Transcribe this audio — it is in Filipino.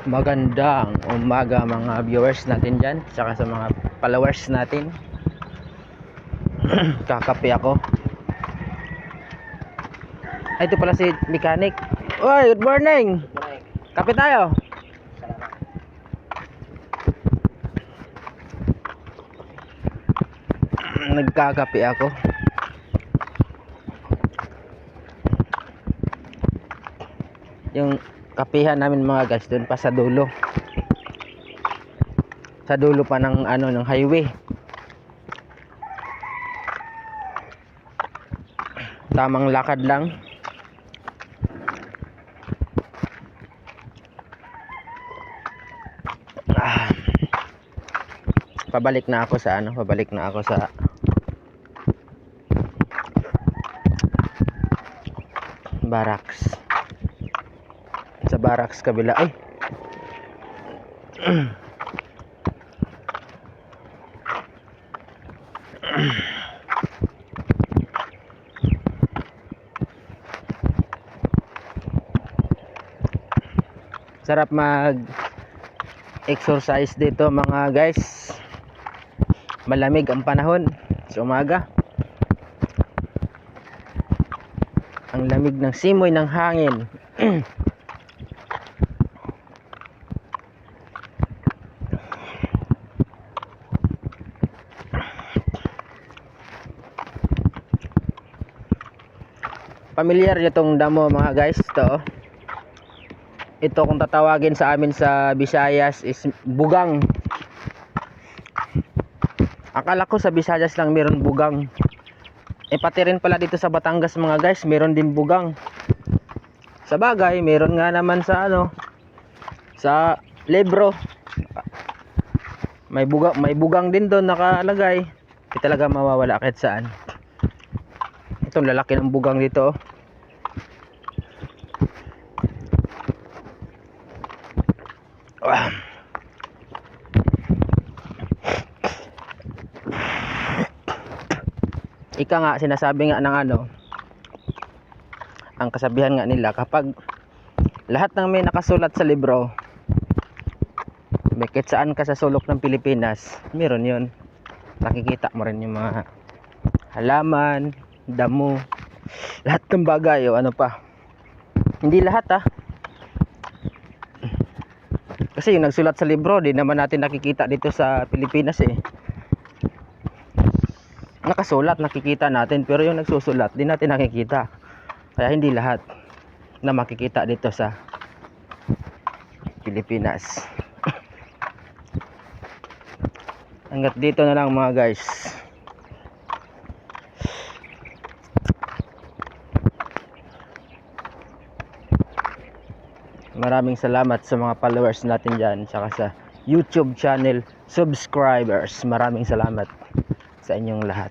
Magandang umaga mga viewers natin dyan, saka sa mga followers natin. Kakape ako. Ay, ito pala si mechanic. Oy, good morning. Kape tayo. Nagkakape ako. Yung kapihan namin mga guys doon pa sa dulo. Sa dulo pa ng ng highway. Tamang lakad lang. Pabalik na ako sa barracks. Sa barracks kabila. Ay. Sarap mag exercise dito mga guys. Malamig ang panahon sa umaga. Ang lamig ng simoy ng hangin. Pamilyar nyo tong damo mga guys. Ito kung tatawagin sa amin sa Visayas is bugang. Akala ko sa Visayas lang meron bugang. Pati rin pala dito sa Batangas mga guys, meron din bugang. Sa bagay, meron nga naman sa sa Lebro. May bugang din doon nakalagay. Hindi talaga mawawala kahit saan. Itong lalaki ng bugang dito. Ika nga sinasabi nga ng ang kasabihan nga nila, kapag lahat ng may nakasulat sa libro, bakit saan ka sa sulok ng Pilipinas, meron yun. Nakikita mo rin yung mga halaman, damo, lahat ng bagay o ano pa. Hindi lahat kasi yung nagsulat sa libro di naman natin nakikita dito sa Pilipinas Nakasulat nakikita natin, pero yung nagsusulat di natin nakikita. Kaya hindi lahat na makikita dito sa Pilipinas. Hanggat dito na lang mga guys. Maraming salamat sa mga followers natin dyan, saka sa YouTube channel subscribers. Maraming salamat sa inyong lahat.